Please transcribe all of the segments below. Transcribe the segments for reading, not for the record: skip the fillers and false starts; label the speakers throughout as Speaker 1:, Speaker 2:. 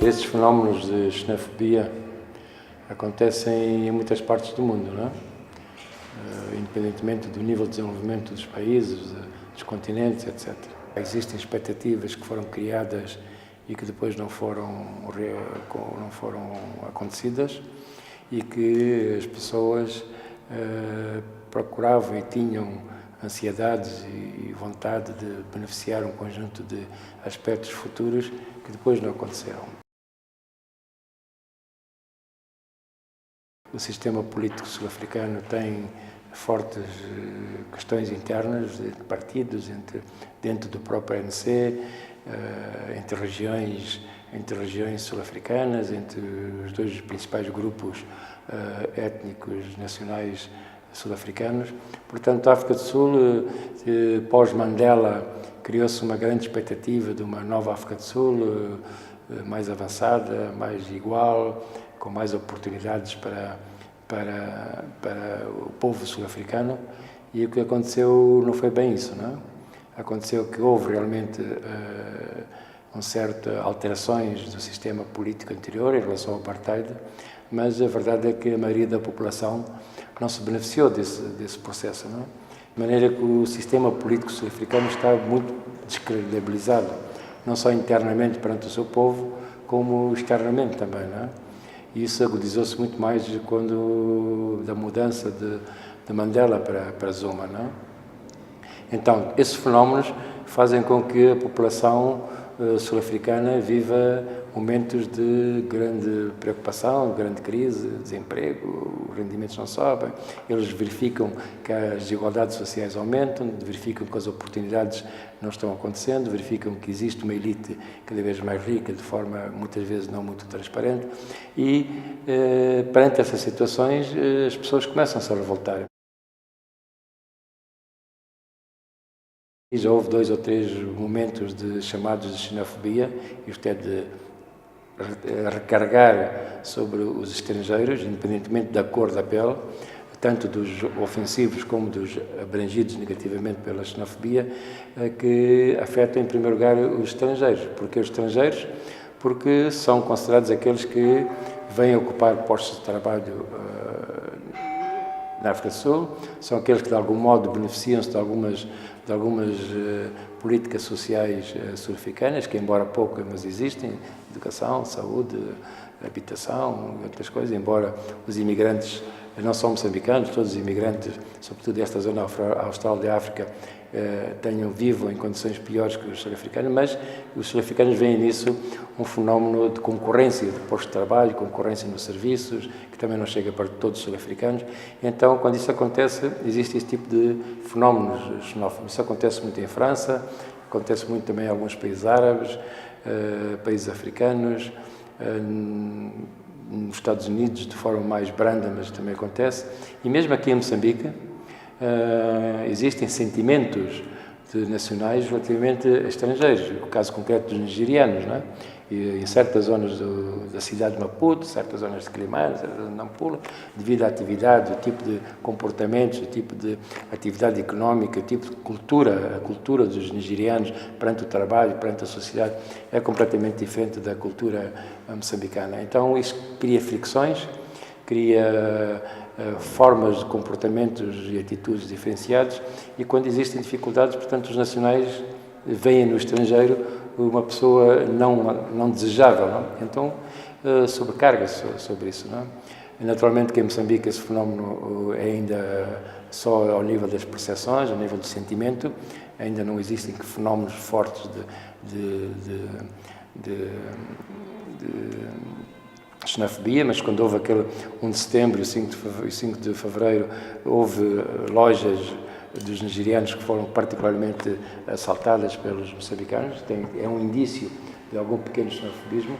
Speaker 1: Esses fenómenos de xenofobia acontecem em muitas partes do mundo, não é? Independentemente do nível de desenvolvimento dos países, dos continentes, etc. Existem expectativas que foram criadas e que depois não foram acontecidas e que as pessoas procuravam e tinham ansiedades e vontade de beneficiar um conjunto de aspectos futuros que depois não aconteceram. O sistema político sul-africano tem fortes questões internas de partidos, dentro do próprio ANC, entre regiões sul-africanas, entre os dois principais grupos étnicos nacionais sul-africanos. Portanto, a África do Sul, pós-Mandela, criou-se uma grande expectativa de uma nova África do Sul, mais avançada, mais igual, com mais oportunidades para o povo sul-africano, e o que aconteceu não foi bem isso, não é? Aconteceu que houve realmente certas alterações do sistema político anterior em relação ao apartheid, mas a verdade é que a maioria da população não se beneficiou desse processo, não é? De maneira que o sistema político sul-africano está muito descredibilizado, não só internamente perante o seu povo, como externamente também, não é? E isso agudizou-se muito mais da mudança de Mandela para Zuma, não é? Então, esses fenómenos fazem com que a população sul-africana viva momentos de grande preocupação, de grande crise, desemprego, os rendimentos não sobem, eles verificam que as desigualdades sociais aumentam, verificam que as oportunidades não estão acontecendo, verificam que existe uma elite cada vez mais rica, de forma muitas vezes não muito transparente, e perante essas situações as pessoas começam-se a revoltar. Já houve 2 ou 3 momentos chamados de xenofobia, isto é, de recarregar sobre os estrangeiros, independentemente da cor da pele, tanto dos ofensivos como dos abrangidos negativamente pela xenofobia, que afetam em primeiro lugar os estrangeiros. Porquê os estrangeiros? Porque são considerados aqueles que vêm ocupar postos de trabalho na África do Sul, são aqueles que de algum modo beneficiam-se de algumas políticas sociais sul-africanas, que embora poucas, mas existem, educação, saúde, habitação, outras coisas, embora os imigrantes não são moçambicanos, todos os imigrantes, sobretudo desta zona austral da África, vivam em condições piores que os sul-africanos, mas os sul-africanos veem nisso um fenómeno de concorrência de postos de trabalho, concorrência nos serviços, que também não chega para todos os sul-africanos. Então, quando isso acontece, existe esse tipo de fenómenos xenófobos. Isso acontece muito em França, acontece muito também em alguns países árabes, países africanos, nos Estados Unidos de forma mais branda, mas também acontece. E mesmo aqui em Moçambique, existem sentimentos nacionais relativamente a estrangeiros. O caso concreto dos nigerianos, não é? E em certas zonas da cidade de Maputo, certas zonas de Quelimane, certas zonas de Nampula, devido à atividade, o tipo de comportamentos, o tipo de atividade económica, o tipo de cultura, a cultura dos nigerianos perante o trabalho, perante a sociedade, é completamente diferente da cultura moçambicana. Então, isso cria fricções, cria formas de comportamentos e atitudes diferenciados, e quando existem dificuldades, portanto, os nacionais veem no estrangeiro uma pessoa não desejável, não? Então sobrecarga-se sobre isso, não? Naturalmente que em Moçambique esse fenómeno é ainda só ao nível das percepções, ao nível do sentimento, ainda não existem fenómenos fortes de xenofobia, mas quando houve aquele 1 de setembro e 5 de fevereiro, houve lojas dos nigerianos que foram particularmente assaltadas pelos moçambicanos. É um indício de algum pequeno xenofobismo.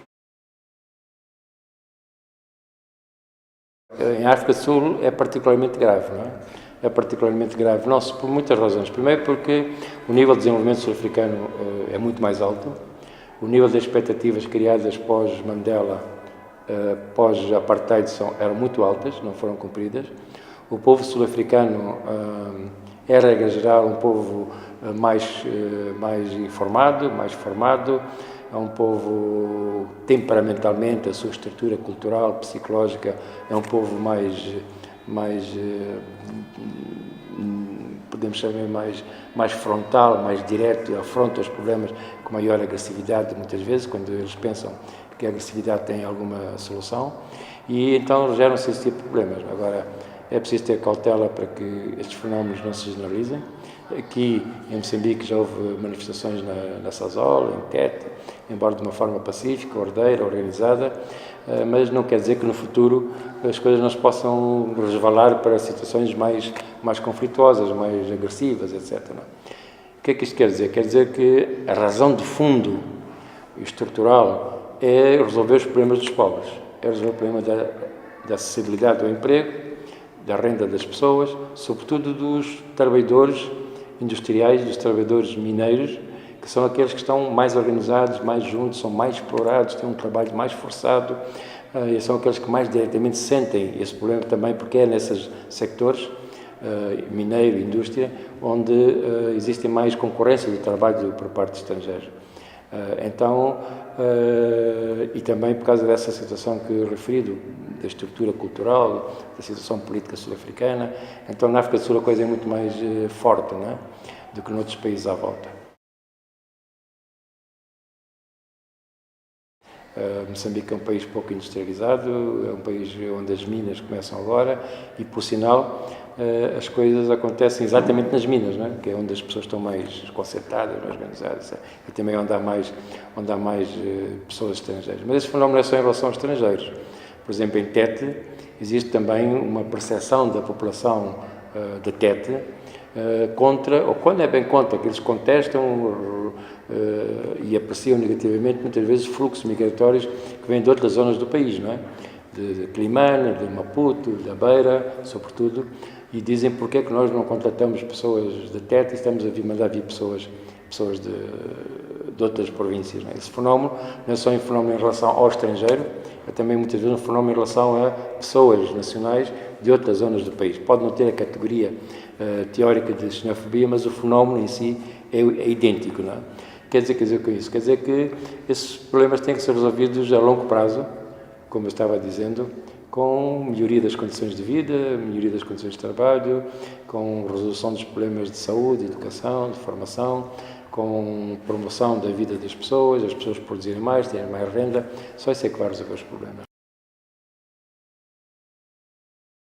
Speaker 1: Em África do Sul é particularmente grave, não é? é particularmente grave, não por muitas razões. Primeiro porque o nível de desenvolvimento sul-africano é muito mais alto, o nível de expectativas criadas pós-Mandela, pós-apartheid eram muito altas, não foram cumpridas. O povo sul-africano é, regra geral, um povo mais informado, mais formado, é um povo temperamentalmente, a sua estrutura cultural, psicológica, é um povo mais podemos chamar mais frontal, mais direto, afronta os problemas com maior agressividade, muitas vezes, quando eles pensam que a agressividade tem alguma solução, e então geram-se esse tipo de problemas. Agora, é preciso ter cautela para que estes fenómenos não se generalizem. Aqui em Moçambique já houve manifestações na Sazol, em Tete, embora de uma forma pacífica, ordeira, organizada, mas não quer dizer que no futuro as coisas não se possam resvalar para situações mais conflituosas, mais agressivas, etc. Não? O que é que isto quer dizer? Quer dizer que a razão de fundo e estrutural é resolver os problemas dos pobres, é resolver o problema da acessibilidade ao emprego, da renda das pessoas, sobretudo dos trabalhadores industriais, dos trabalhadores mineiros, que são aqueles que estão mais organizados, mais juntos, são mais explorados, têm um trabalho mais forçado, e são aqueles que mais diretamente sentem esse problema também, porque é nesses sectores, mineiro, indústria, onde existe mais concorrência de trabalho por parte de estrangeiros. Então, e também por causa dessa situação que eu referi, da estrutura cultural, da situação política sul-africana, então na África do Sul a coisa é muito mais forte, não é? Do que noutros países à volta. Moçambique é um país pouco industrializado, é um país onde as minas começam agora e, por sinal, as coisas acontecem exatamente nas minas, não é? Que é onde as pessoas estão mais concentradas, mais organizadas, e também onde há mais pessoas estrangeiras. Mas esse fenómeno é só em relação aos estrangeiros. Por exemplo, em Tete existe também uma percepção da população de Tete contra, ou quando é bem contra, que eles contestam e apreciam negativamente, muitas vezes, fluxos migratórios que vêm de outras zonas do país, não é? De Climane, de Maputo, da Beira, sobretudo, e dizem porque é que nós não contratamos pessoas de Tete e estamos a mandar vir pessoas de outras províncias. Não é? Esse fenómeno não é só um fenómeno em relação ao estrangeiro, é também muitas vezes um fenómeno em relação a pessoas nacionais de outras zonas do país. Pode não ter a categoria teórica de xenofobia, mas o fenómeno em si é idêntico. Não é? Quer dizer com isso? Quer dizer que esses problemas têm que ser resolvidos a longo prazo, como eu estava dizendo, com melhoria das condições de vida, melhoria das condições de trabalho, com resolução dos problemas de saúde, de educação, de formação, com promoção da vida das pessoas, as pessoas produzirem mais, terem mais renda. Só isso é que vai resolver os problemas.